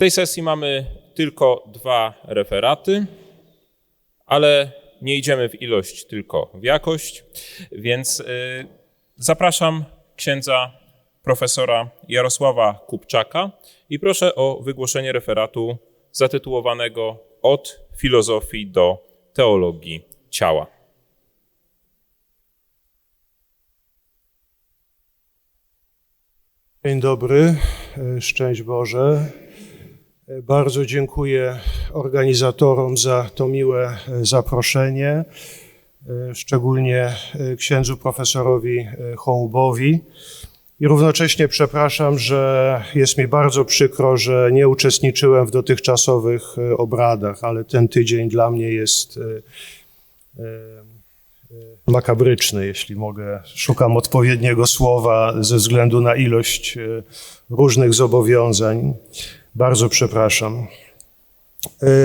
tej sesji mamy tylko 2 referaty, ale nie idziemy w ilość, tylko w jakość, więc zapraszam księdza profesora Jarosława Kupczaka i proszę o wygłoszenie referatu zatytułowanego Od filozofii do teologii ciała. Dzień dobry, szczęść Boże. Bardzo dziękuję organizatorom za to miłe zaproszenie, szczególnie księdzu profesorowi Hołubowi. I równocześnie przepraszam, że jest mi bardzo przykro, że nie uczestniczyłem w dotychczasowych obradach, ale ten tydzień dla mnie jest makabryczny, jeśli mogę. Szukam odpowiedniego słowa ze względu na ilość różnych zobowiązań. Bardzo przepraszam.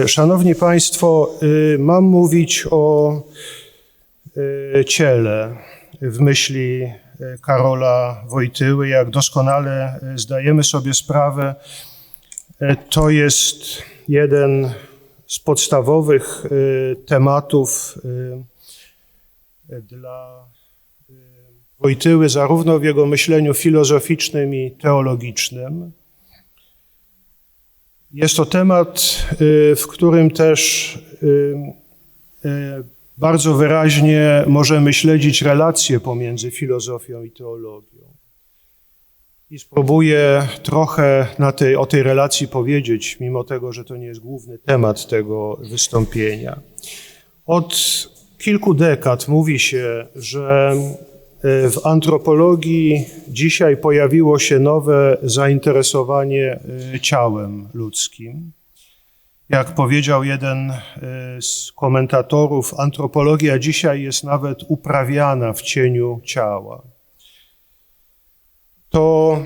Szanowni Państwo, mam mówić o ciele w myśli Karola Wojtyły. Jak doskonale zdajemy sobie sprawę, to jest jeden z podstawowych tematów dla Wojtyły, zarówno w jego myśleniu filozoficznym i teologicznym. Jest to temat, w którym też bardzo wyraźnie możemy śledzić relacje pomiędzy filozofią i teologią. I spróbuję trochę o tej relacji powiedzieć, mimo tego, że to nie jest główny temat tego wystąpienia. Od kilku dekad mówi się, że w antropologii dzisiaj pojawiło się nowe zainteresowanie ciałem ludzkim. Jak powiedział jeden z komentatorów, antropologia dzisiaj jest nawet uprawiana w cieniu ciała. To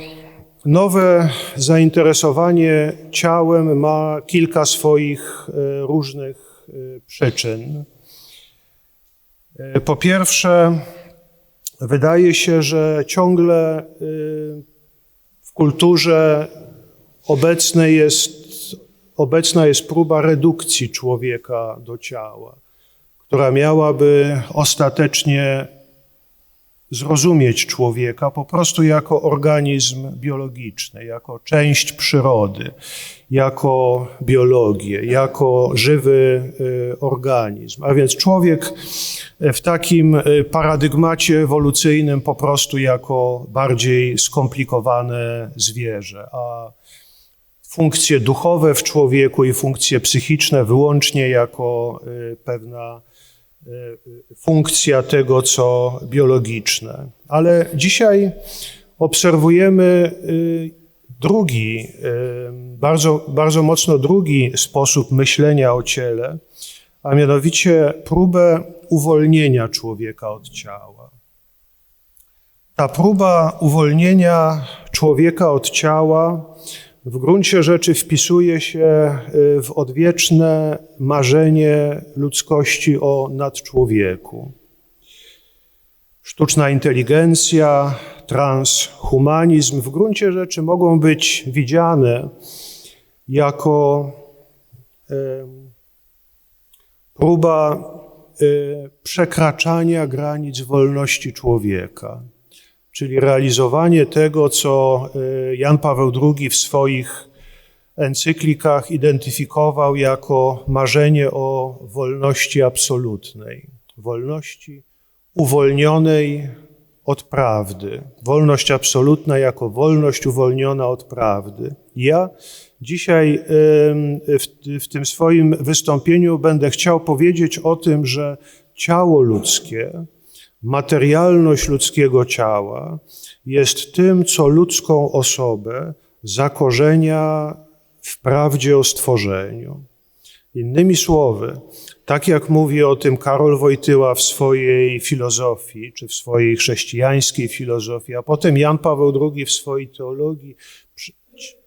nowe zainteresowanie ciałem ma kilka swoich różnych przyczyn. Po pierwsze, wydaje się, że w kulturze obecna jest próba redukcji człowieka do ciała, która miałaby ostatecznie zrozumieć człowieka po prostu jako organizm biologiczny, jako część przyrody, jako biologię, jako żywy organizm. A więc człowiek w takim paradygmacie ewolucyjnym po prostu jako bardziej skomplikowane zwierzę, a funkcje duchowe w człowieku i funkcje psychiczne wyłącznie jako pewna funkcja tego, co biologiczne. Ale dzisiaj obserwujemy bardzo mocno drugi sposób myślenia o ciele, a mianowicie próbę uwolnienia człowieka od ciała. Ta próba uwolnienia człowieka od ciała w gruncie rzeczy wpisuje się w odwieczne marzenie ludzkości o nadczłowieku. Sztuczna inteligencja, transhumanizm w gruncie rzeczy mogą być widziane jako próba przekraczania granic wolności człowieka, czyli realizowanie tego, co Jan Paweł II w swoich encyklikach identyfikował jako marzenie o wolności absolutnej, wolności uwolnionej od prawdy. Wolność absolutna jako wolność uwolniona od prawdy. Ja dzisiaj w tym swoim wystąpieniu będę chciał powiedzieć o tym, że ciało ludzkie, materialność ludzkiego ciała jest tym, co ludzką osobę zakorzenia w prawdzie o stworzeniu. Innymi słowy, tak jak mówi o tym Karol Wojtyła w swojej filozofii, czy w swojej chrześcijańskiej filozofii, a potem Jan Paweł II w swojej teologii,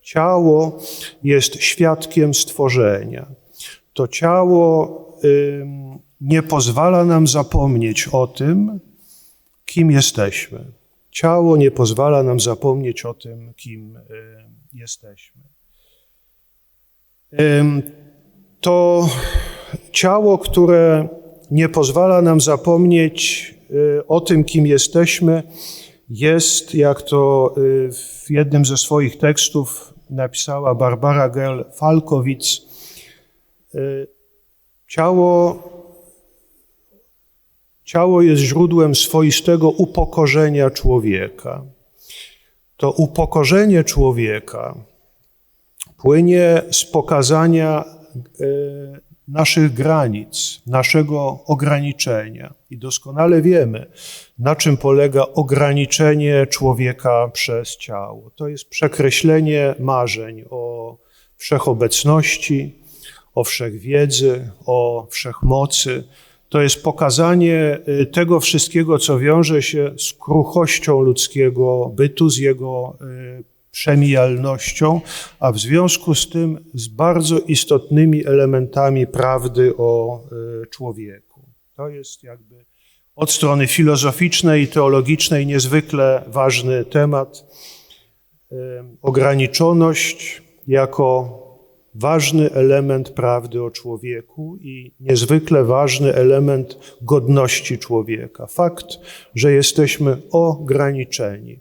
ciało jest świadkiem stworzenia. To ciało nie pozwala nam zapomnieć o tym, kim jesteśmy. Ciało nie pozwala nam zapomnieć o tym, kim jesteśmy. To ciało, które nie pozwala nam zapomnieć o tym, kim jesteśmy, jest, jak to w jednym ze swoich tekstów napisała Barbara Gerl-Falkowicz, ciało jest źródłem swoistego upokorzenia człowieka. To upokorzenie człowieka płynie z pokazania naszych granic, naszego ograniczenia. I doskonale wiemy, na czym polega ograniczenie człowieka przez ciało. To jest przekreślenie marzeń o wszechobecności, o wszechwiedzy, o wszechmocy. To jest pokazanie tego wszystkiego, co wiąże się z kruchością ludzkiego bytu, z jego przemijalnością, a w związku z tym z bardzo istotnymi elementami prawdy o człowieku. To jest jakby od strony filozoficznej i teologicznej niezwykle ważny temat. Ograniczoność jako ważny element prawdy o człowieku i niezwykle ważny element godności człowieka. Fakt, że jesteśmy ograniczeni,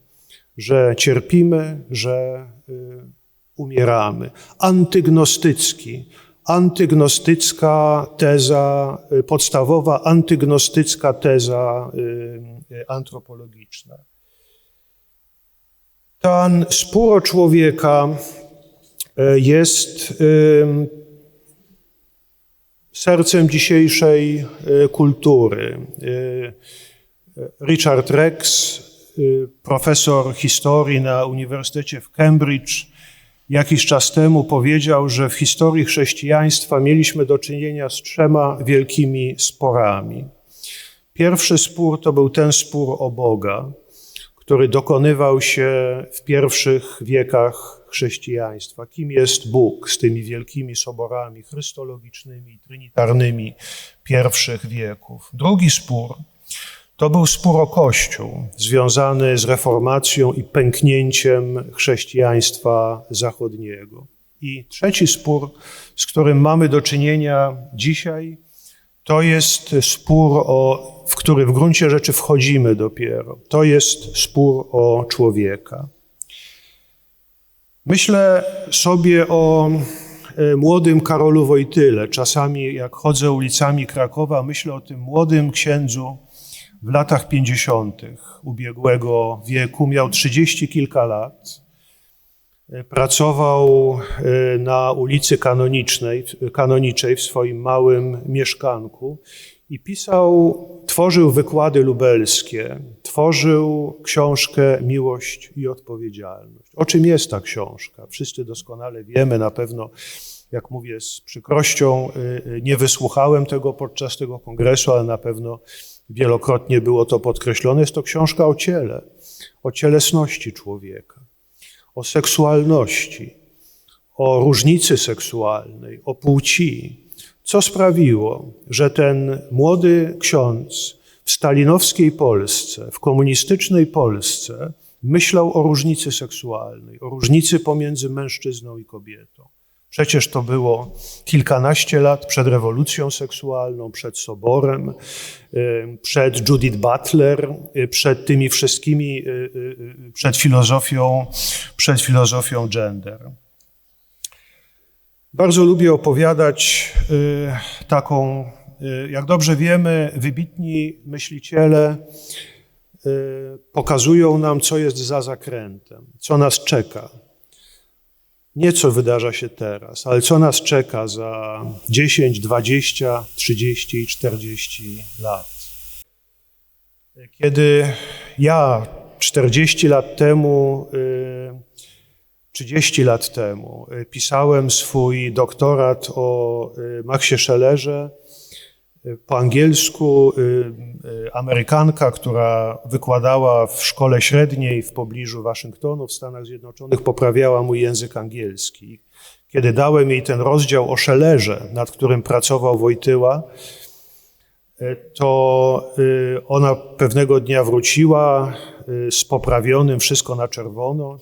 że cierpimy, że umieramy. Antygnostycka teza, podstawowa antygnostycka teza antropologiczna. Ten spór o człowieka jest sercem dzisiejszej kultury. Richard Rex, profesor historii na Uniwersytecie w Cambridge, jakiś czas temu powiedział, że w historii chrześcijaństwa mieliśmy do czynienia z 3 wielkimi sporami. Pierwszy spór to był ten spór o Boga, który dokonywał się w pierwszych wiekach chrześcijaństwa. Kim jest Bóg z tymi wielkimi soborami chrystologicznymi, trinitarnymi pierwszych wieków. Drugi spór to był spór o Kościół, związany z reformacją i pęknięciem chrześcijaństwa zachodniego. I trzeci spór, z którym mamy do czynienia dzisiaj, to jest spór, w który w gruncie rzeczy wchodzimy dopiero. To jest spór o człowieka. Myślę sobie o młodym Karolu Wojtyle. Czasami jak chodzę ulicami Krakowa, myślę o tym młodym księdzu w latach 50. ubiegłego wieku. Miał 30 kilka lat. Pracował na ulicy Kanoniczej w swoim małym mieszkanku i tworzył wykłady lubelskie, tworzył książkę Miłość i odpowiedzialność. O czym jest ta książka? Wszyscy doskonale wiemy, na pewno, jak mówię z przykrością, nie wysłuchałem tego podczas tego kongresu, ale na pewno wielokrotnie było to podkreślone. Jest to książka o cielesności człowieka, o seksualności, o różnicy seksualnej, o płci. Co sprawiło, że ten młody ksiądz w stalinowskiej Polsce, w komunistycznej Polsce myślał o różnicy seksualnej, o różnicy pomiędzy mężczyzną i kobietą. Przecież to było kilkanaście lat przed rewolucją seksualną, przed Soborem, przed Judith Butler, przed tymi wszystkimi, przed filozofią gender. Bardzo lubię opowiadać taką, jak dobrze wiemy, wybitni myśliciele pokazują nam, co jest za zakrętem, co nas czeka. Nie co wydarza się teraz, ale co nas czeka za 10, 20, 30 i 40 lat. Kiedy ja 40 lat temu, 30 lat temu pisałem swój doktorat o Maxie Schellerze, po angielsku Amerykanka, która wykładała w szkole średniej w pobliżu Waszyngtonu w Stanach Zjednoczonych, poprawiała mój język angielski. Kiedy dałem jej ten rozdział o Schellerze, nad którym pracował Wojtyła, to ona pewnego dnia wróciła z poprawionym, wszystko na czerwono,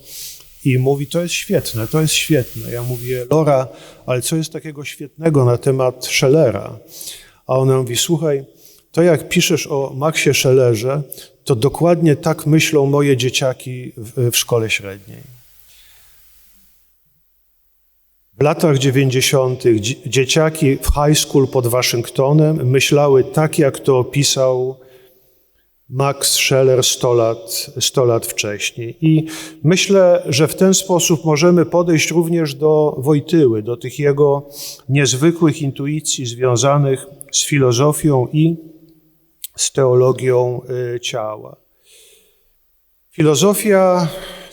I mówi, to jest świetne, to jest świetne. Ja mówię, Lora, ale co jest takiego świetnego na temat Schellera? A ona mówi, słuchaj, to jak piszesz o Maxie Schellerze, to dokładnie tak myślą moje dzieciaki w szkole średniej. W latach 90. dzieciaki w high school pod Waszyngtonem myślały tak, jak to opisał Max Scheller 100 lat wcześniej. I myślę, że w ten sposób możemy podejść również do Wojtyły, do tych jego niezwykłych intuicji związanych z filozofią i z teologią ciała. Filozofia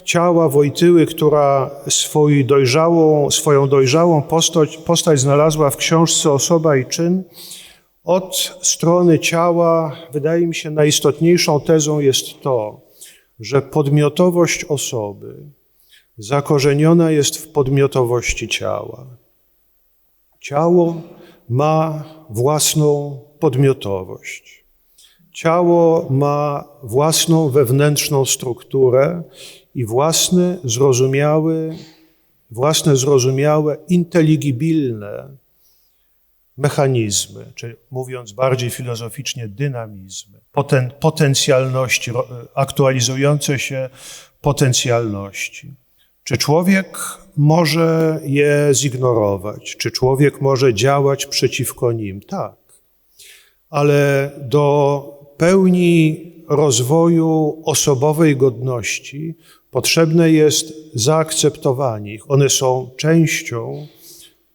ciała Wojtyły, która swoją dojrzałą postać znalazła w książce Osoba i czyn, od strony ciała, wydaje mi się, najistotniejszą tezą jest to, że podmiotowość osoby zakorzeniona jest w podmiotowości ciała. Ciało ma własną podmiotowość. Ciało ma własną wewnętrzną strukturę i własne zrozumiałe, inteligibilne mechanizmy, czyli mówiąc bardziej filozoficznie, dynamizmy, potencjalności, aktualizujące się potencjalności. Czy człowiek może je zignorować? Czy człowiek może działać przeciwko nim? Tak. Ale do pełni rozwoju osobowej godności potrzebne jest zaakceptowanie ich. One są częścią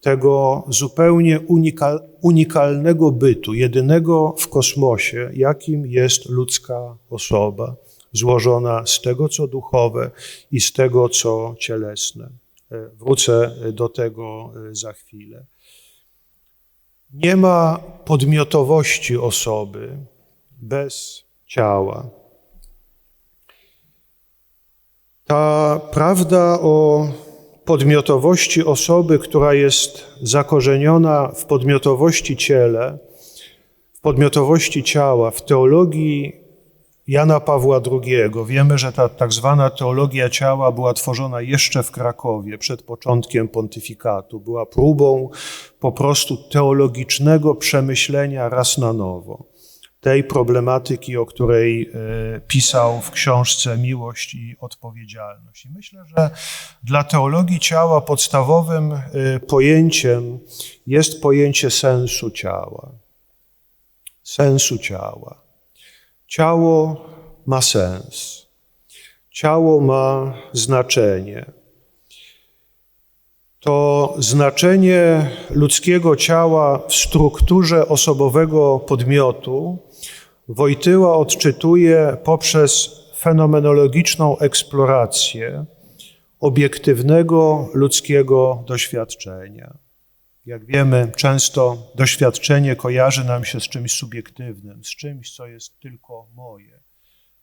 tego zupełnie unikalnego bytu, jedynego w kosmosie, jakim jest ludzka osoba, złożona z tego, co duchowe i z tego, co cielesne. Wrócę do tego za chwilę. Nie ma podmiotowości osoby bez ciała. Ta prawda o podmiotowości osoby, która jest zakorzeniona w podmiotowości ciała, w teologii Jana Pawła II. Wiemy, że ta tak zwana teologia ciała była tworzona jeszcze w Krakowie, przed początkiem pontyfikatu. Była próbą po prostu teologicznego przemyślenia raz na nowo tej problematyki, o której pisał w książce Miłość i odpowiedzialność. I myślę, że dla teologii ciała podstawowym pojęciem jest pojęcie sensu ciała. Sensu ciała. Ciało ma sens. Ciało ma znaczenie. To znaczenie ludzkiego ciała w strukturze osobowego podmiotu Wojtyła odczytuje poprzez fenomenologiczną eksplorację obiektywnego ludzkiego doświadczenia. Jak wiemy, często doświadczenie kojarzy nam się z czymś subiektywnym, z czymś, co jest tylko moje.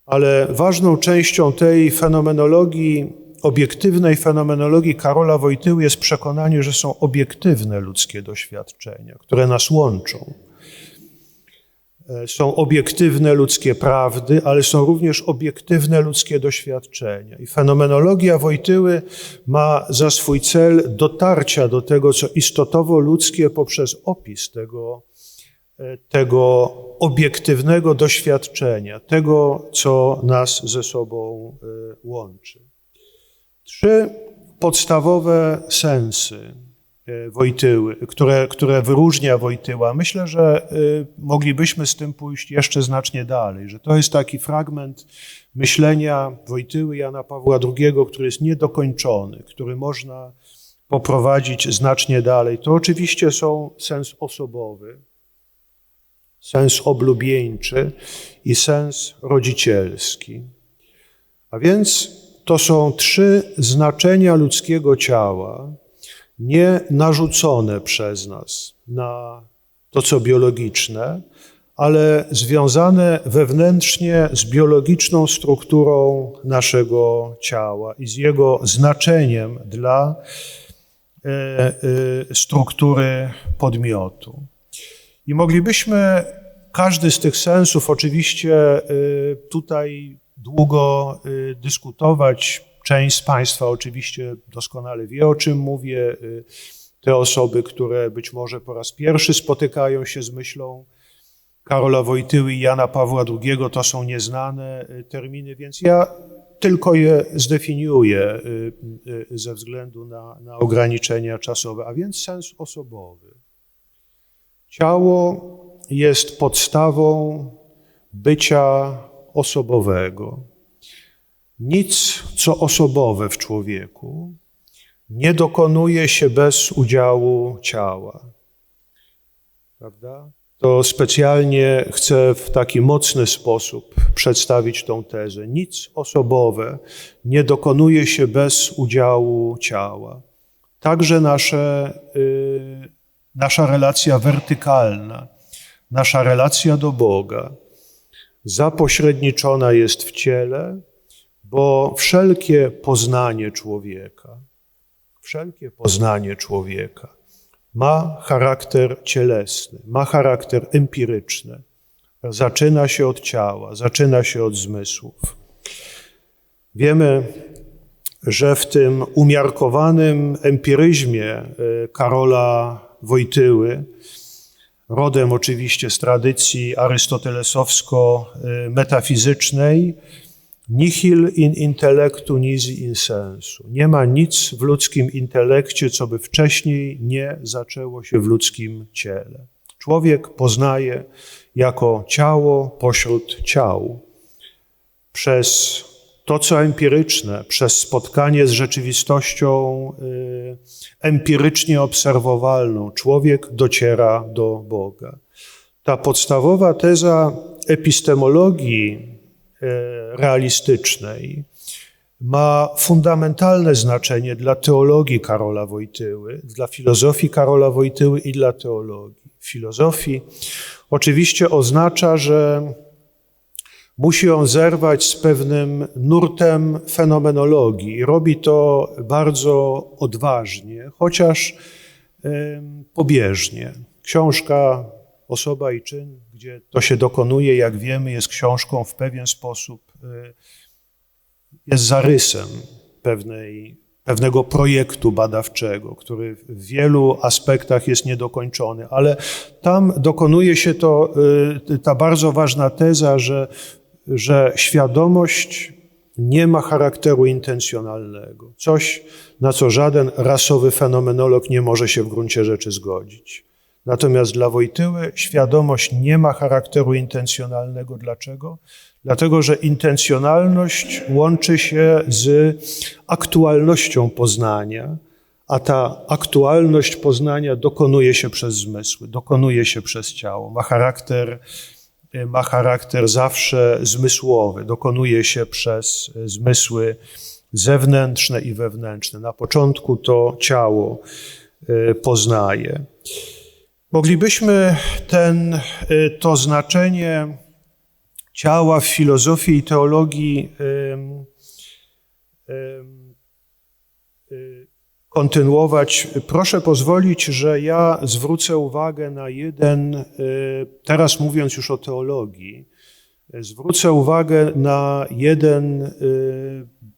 Ale ważną częścią tej fenomenologii, obiektywnej fenomenologii Karola Wojtyły jest przekonanie, że są obiektywne ludzkie doświadczenia, które nas łączą. Są obiektywne ludzkie prawdy, ale są również obiektywne ludzkie doświadczenia. I fenomenologia Wojtyły ma za swój cel dotarcia do tego, co istotowo ludzkie poprzez opis tego obiektywnego doświadczenia, tego, co nas ze sobą łączy. 3 podstawowe sensy Wojtyły, które wyróżnia Wojtyła. Myślę, że moglibyśmy z tym pójść jeszcze znacznie dalej, że to jest taki fragment myślenia Wojtyły Jana Pawła II, który jest niedokończony, który można poprowadzić znacznie dalej. To oczywiście są sens osobowy, sens oblubieńczy i sens rodzicielski. A więc to są 3 znaczenia ludzkiego ciała, nie narzucone przez nas na to, co biologiczne, ale związane wewnętrznie z biologiczną strukturą naszego ciała i z jego znaczeniem dla struktury podmiotu. I moglibyśmy każdy z tych sensów oczywiście tutaj długo dyskutować, Część z Państwa oczywiście doskonale wie, o czym mówię. Te osoby, które być może po raz pierwszy spotykają się z myślą Karola Wojtyły i Jana Pawła II, to są nieznane terminy, więc ja tylko je zdefiniuję ze względu na ograniczenia czasowe, a więc sens osobowy. Ciało jest podstawą bycia osobowego. Nic, co osobowe w człowieku, nie dokonuje się bez udziału ciała. Prawda? To specjalnie chcę w taki mocny sposób przedstawić tą tezę. Nic osobowe nie dokonuje się bez udziału ciała. Także nasza relacja wertykalna, nasza relacja do Boga zapośredniczona jest w ciele, bo wszelkie poznanie człowieka ma charakter cielesny, ma charakter empiryczny. Zaczyna się od ciała, zaczyna się od zmysłów. Wiemy, że w tym umiarkowanym empiryzmie Karola Wojtyły, rodem oczywiście z tradycji arystotelesowsko-metafizycznej, nihil in intellectu nisi in sensu. Nie ma nic w ludzkim intelekcie, co by wcześniej nie zaczęło się w ludzkim ciele. Człowiek poznaje jako ciało pośród ciał. Przez to, co empiryczne, przez spotkanie z rzeczywistością empirycznie obserwowalną, człowiek dociera do Boga. Ta podstawowa teza epistemologii realistycznej ma fundamentalne znaczenie dla teologii Karola Wojtyły, dla filozofii Karola Wojtyły i dla teologii. W filozofii oczywiście oznacza, że musi on zerwać z pewnym nurtem fenomenologii i robi to bardzo odważnie, chociaż pobieżnie. Książka Osoba i czyn, gdzie to się dokonuje, jak wiemy, jest książką w pewien sposób, jest zarysem pewnego projektu badawczego, który w wielu aspektach jest niedokończony, ale tam dokonuje się ta bardzo ważna teza, że świadomość nie ma charakteru intencjonalnego. Coś, na co żaden rasowy fenomenolog nie może się w gruncie rzeczy zgodzić. Natomiast dla Wojtyły świadomość nie ma charakteru intencjonalnego. Dlaczego? Dlatego, że intencjonalność łączy się z aktualnością poznania, a ta aktualność poznania dokonuje się przez zmysły, dokonuje się przez ciało. Ma charakter zawsze zmysłowy, dokonuje się przez zmysły zewnętrzne i wewnętrzne. Na początku to ciało poznaje. Moglibyśmy to znaczenie ciała w filozofii i teologii kontynuować. Proszę pozwolić, że ja zwrócę uwagę na teraz mówiąc już o teologii, zwrócę uwagę na jeden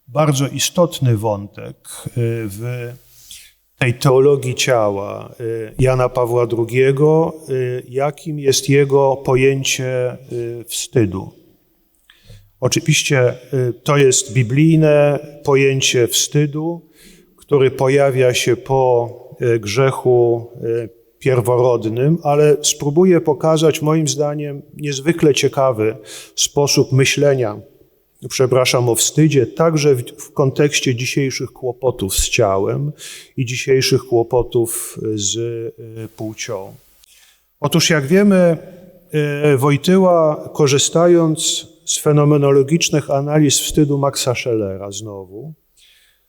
bardzo istotny wątek w tej teologii ciała Jana Pawła II, jakim jest jego pojęcie wstydu. Oczywiście to jest biblijne pojęcie wstydu, który pojawia się po grzechu pierworodnym, ale spróbuję pokazać moim zdaniem niezwykle ciekawy sposób myślenia, o wstydzie, także w kontekście dzisiejszych kłopotów z ciałem i dzisiejszych kłopotów z płcią. Otóż jak wiemy, Wojtyła, korzystając z fenomenologicznych analiz wstydu Maxa Schellera znowu,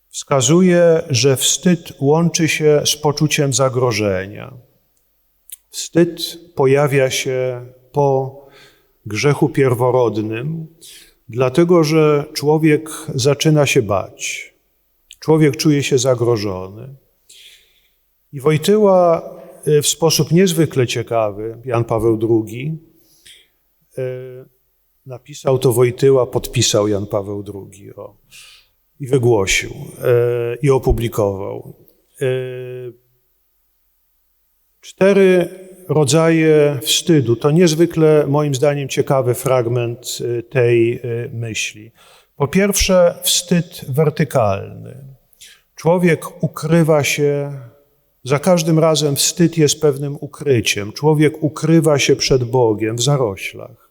wskazuje, że wstyd łączy się z poczuciem zagrożenia. Wstyd pojawia się po grzechu pierworodnym, dlatego że człowiek zaczyna się bać. Człowiek czuje się zagrożony. I Wojtyła w sposób niezwykle ciekawy, Jan Paweł II, napisał to Wojtyła, podpisał Jan Paweł II. i wygłosił i opublikował. 4 rodzaje wstydu. To niezwykle, moim zdaniem, ciekawy fragment tej myśli. Po pierwsze, wstyd wertykalny. Człowiek ukrywa się, za każdym razem wstyd jest pewnym ukryciem. Człowiek ukrywa się przed Bogiem w zaroślach,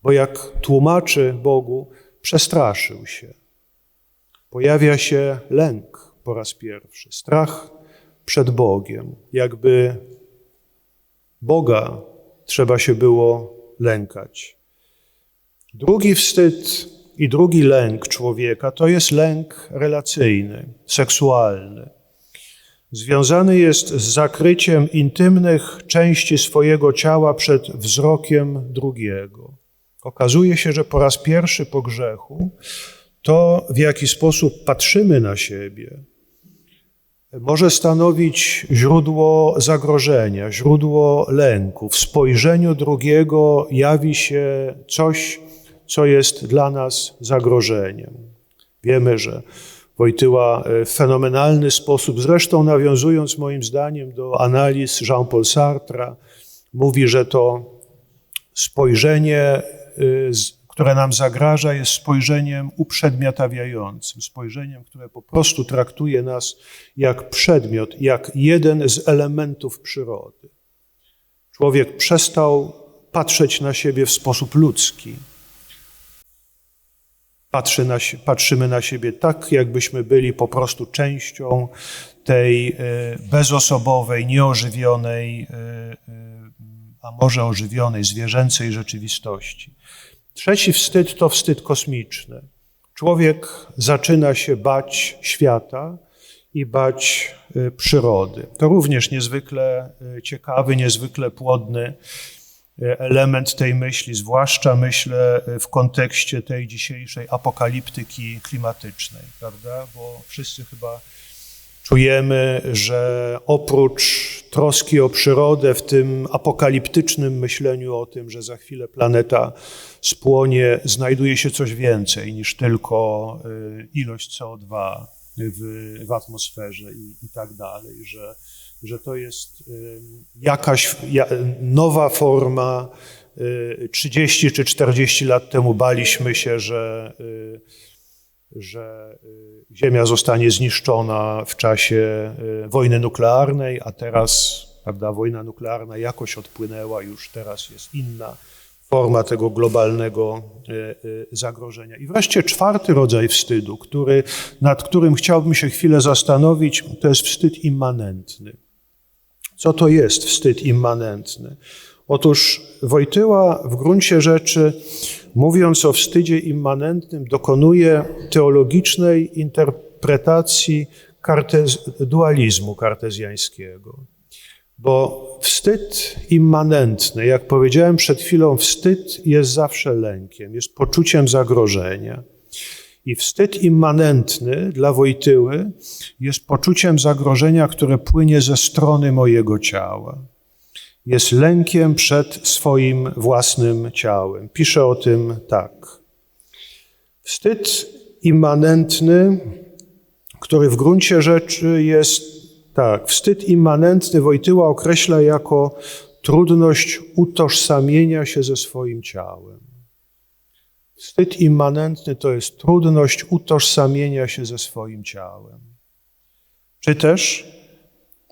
bo jak tłumaczy Bogu, przestraszył się. Pojawia się lęk po raz pierwszy, strach przed Bogiem, jakby Boga trzeba się było lękać. Drugi wstyd i drugi lęk człowieka to jest lęk relacyjny, seksualny. Związany jest z zakryciem intymnych części swojego ciała przed wzrokiem drugiego. Okazuje się, że po raz pierwszy po grzechu to, w jaki sposób patrzymy na siebie, może stanowić źródło zagrożenia, źródło lęku. W spojrzeniu drugiego jawi się coś, co jest dla nas zagrożeniem. Wiemy, że Wojtyła w fenomenalny sposób, zresztą nawiązując moim zdaniem do analiz Jean-Paul Sartra, mówi, że to spojrzenie, które nam zagraża, jest spojrzeniem uprzedmiotawiającym, spojrzeniem, które po prostu traktuje nas jak przedmiot, jak jeden z elementów przyrody. Człowiek przestał patrzeć na siebie w sposób ludzki. Patrzymy na siebie tak, jakbyśmy byli po prostu częścią tej bezosobowej, nieożywionej, a może ożywionej, zwierzęcej rzeczywistości. Trzeci wstyd to wstyd kosmiczny. Człowiek zaczyna się bać świata i bać przyrody. To również niezwykle ciekawy, niezwykle płodny element tej myśli, zwłaszcza myślę w kontekście tej dzisiejszej apokaliptyki klimatycznej, prawda? Bo wszyscy chyba czujemy, że oprócz troski o przyrodę, w tym apokaliptycznym myśleniu o tym, że za chwilę planeta spłonie, znajduje się coś więcej niż tylko ilość CO2 w atmosferze i tak dalej, że to jest jakaś nowa forma. 30 czy 40 lat temu baliśmy się, że Ziemia zostanie zniszczona w czasie wojny nuklearnej, a teraz, prawda, wojna nuklearna jakoś odpłynęła, już teraz jest inna forma tego globalnego zagrożenia. I wreszcie 4. rodzaj wstydu, nad którym chciałbym się chwilę zastanowić, to jest wstyd immanentny. Co to jest wstyd immanentny? Otóż Wojtyła w gruncie rzeczy, mówiąc o wstydzie immanentnym, dokonuje teologicznej interpretacji dualizmu kartezjańskiego. Bo wstyd immanentny, jak powiedziałem przed chwilą, wstyd jest zawsze lękiem, jest poczuciem zagrożenia. I wstyd immanentny dla Wojtyły jest poczuciem zagrożenia, które płynie ze strony mojego ciała. Jest lękiem przed swoim własnym ciałem. Pisze o tym tak. Wstyd immanentny, który w gruncie rzeczy jest tak. Wstyd immanentny Wojtyła określa jako trudność utożsamienia się ze swoim ciałem. Wstyd immanentny to jest trudność utożsamienia się ze swoim ciałem. Czy też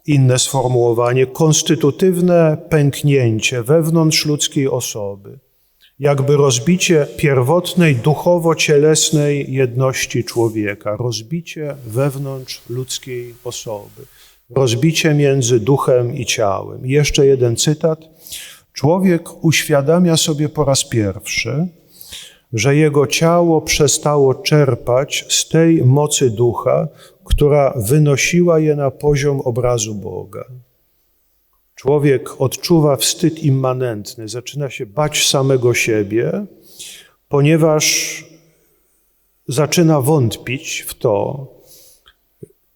inne sformułowanie, konstytutywne pęknięcie wewnątrz ludzkiej osoby, jakby rozbicie pierwotnej duchowo-cielesnej jedności człowieka, rozbicie wewnątrz ludzkiej osoby, rozbicie między duchem i ciałem. I jeszcze jeden cytat. Człowiek uświadamia sobie po raz pierwszy, że jego ciało przestało czerpać z tej mocy ducha, która wynosiła je na poziom obrazu Boga. Człowiek odczuwa wstyd immanentny, zaczyna się bać samego siebie, ponieważ zaczyna wątpić w to,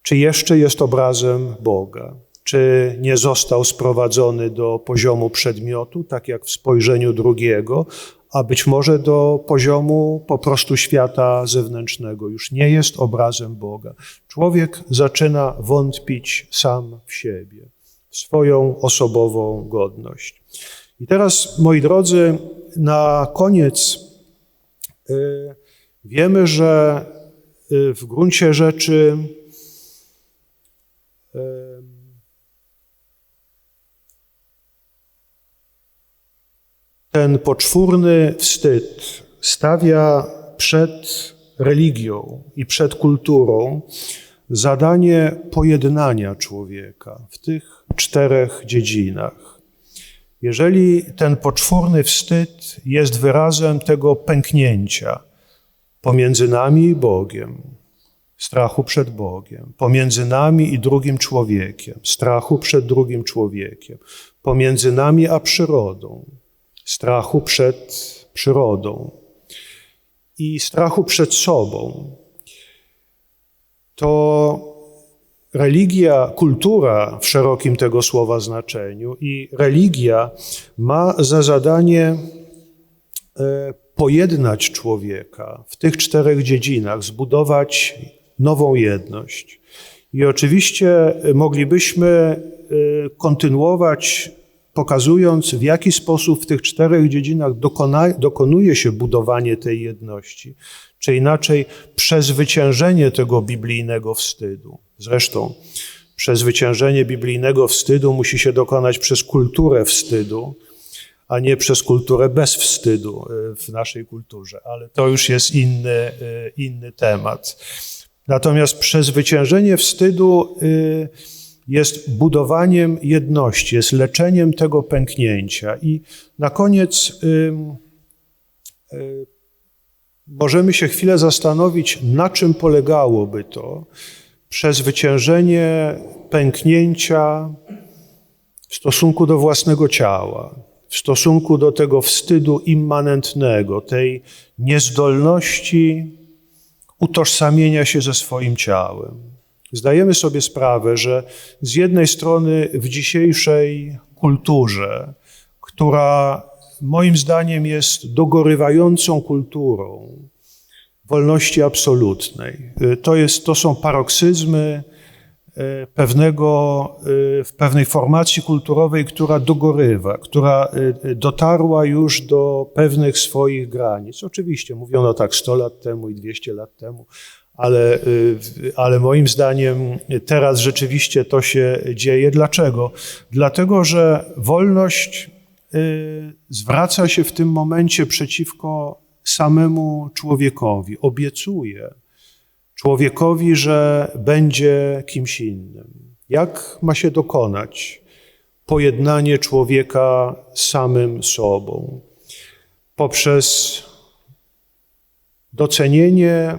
czy jeszcze jest obrazem Boga, czy nie został sprowadzony do poziomu przedmiotu, tak jak w spojrzeniu drugiego, a być może do poziomu po prostu świata zewnętrznego. Już nie jest obrazem Boga. Człowiek zaczyna wątpić sam w siebie, w swoją osobową godność. I teraz, moi drodzy, na koniec wiemy, że w gruncie rzeczy ten poczwórny wstyd stawia przed religią i przed kulturą zadanie pojednania człowieka w tych 4 dziedzinach. Jeżeli ten poczwórny wstyd jest wyrazem tego pęknięcia pomiędzy nami i Bogiem, strachu przed Bogiem, pomiędzy nami i drugim człowiekiem, strachu przed drugim człowiekiem, pomiędzy nami a przyrodą, strachu przed przyrodą i strachu przed sobą, to religia, kultura w szerokim tego słowa znaczeniu i religia ma za zadanie pojednać człowieka w tych 4 dziedzinach, zbudować nową jedność. I oczywiście moglibyśmy kontynuować, pokazując, w jaki sposób w tych 4 dziedzinach dokonuje się budowanie tej jedności, czy inaczej przezwyciężenie tego biblijnego wstydu. Zresztą przezwyciężenie biblijnego wstydu musi się dokonać przez kulturę wstydu, a nie przez kulturę bez wstydu w naszej kulturze, ale to już jest inny temat. Natomiast przezwyciężenie wstydu jest budowaniem jedności, jest leczeniem tego pęknięcia. I na koniec możemy się chwilę zastanowić, na czym polegałoby to przezwyciężenie pęknięcia w stosunku do własnego ciała, w stosunku do tego wstydu immanentnego, tej niezdolności utożsamienia się ze swoim ciałem. Zdajemy sobie sprawę, że z jednej strony w dzisiejszej kulturze, która moim zdaniem jest dogorywającą kulturą wolności absolutnej, to są paroksyzmy w pewnej formacji kulturowej, która dogorywa, która dotarła już do pewnych swoich granic. Oczywiście mówiono tak 100 lat temu i 200 lat temu, ale moim zdaniem teraz rzeczywiście to się dzieje. Dlaczego? Dlatego, że wolność zwraca się w tym momencie przeciwko samemu człowiekowi. Obiecuje człowiekowi, że będzie kimś innym. Jak ma się dokonać pojednanie człowieka z samym sobą? Poprzez docenienie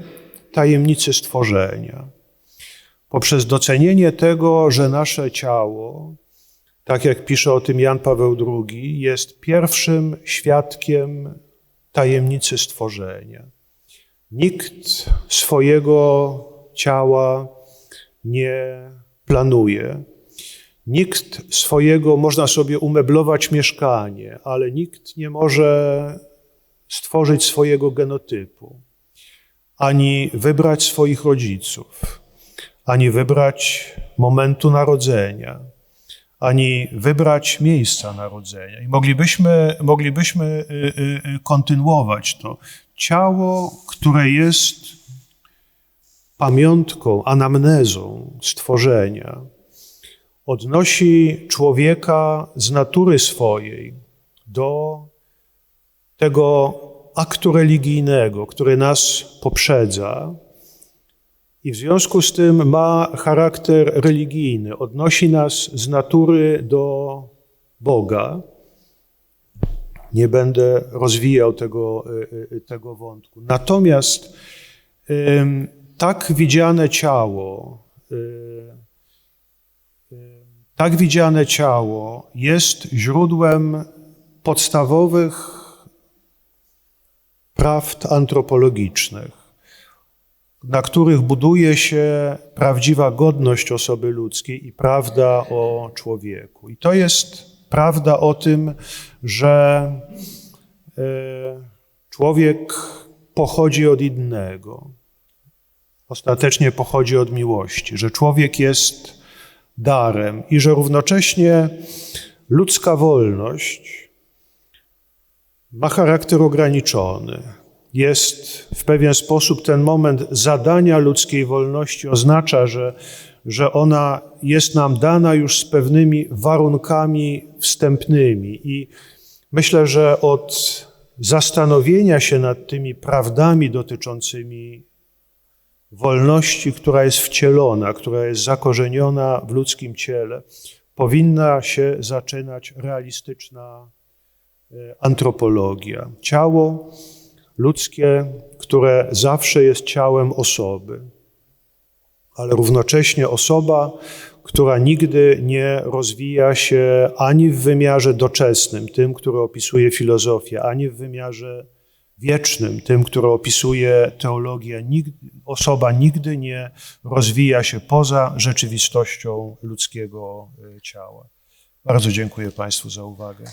tajemnicy stworzenia. Poprzez docenienie tego, że nasze ciało, tak jak pisze o tym Jan Paweł II, jest pierwszym świadkiem tajemnicy stworzenia. Nikt swojego ciała nie planuje. Nikt swojego, można sobie umeblować mieszkanie, ale nikt nie może stworzyć swojego genotypu, ani wybrać swoich rodziców, ani wybrać momentu narodzenia, ani wybrać miejsca narodzenia. I moglibyśmy kontynuować to. Ciało, które jest pamiątką, anamnezą stworzenia, odnosi człowieka z natury swojej do tego aktu religijnego, który nas poprzedza i w związku z tym ma charakter religijny, odnosi nas z natury do Boga. Nie będę rozwijał tego wątku. Natomiast tak widziane ciało jest źródłem podstawowych prawd antropologicznych. na których buduje się prawdziwa godność osoby ludzkiej i prawda o człowieku. I to jest prawda o tym, że człowiek pochodzi od innego. Ostatecznie pochodzi od miłości, że człowiek jest darem i że równocześnie ludzka wolność ma charakter ograniczony. Jest w pewien sposób ten moment zadania ludzkiej wolności oznacza, że ona jest nam dana już z pewnymi warunkami wstępnymi. I myślę, że od zastanowienia się nad tymi prawdami dotyczącymi wolności, która jest wcielona, która jest zakorzeniona w ludzkim ciele, powinna się zaczynać realistyczna antropologia. Ciało ludzkie, które zawsze jest ciałem osoby, ale równocześnie osoba, która nigdy nie rozwija się ani w wymiarze doczesnym, tym, który opisuje filozofię, ani w wymiarze wiecznym, tym, który opisuje teologia. Osoba nigdy nie rozwija się poza rzeczywistością ludzkiego ciała. Bardzo dziękuję Państwu za uwagę.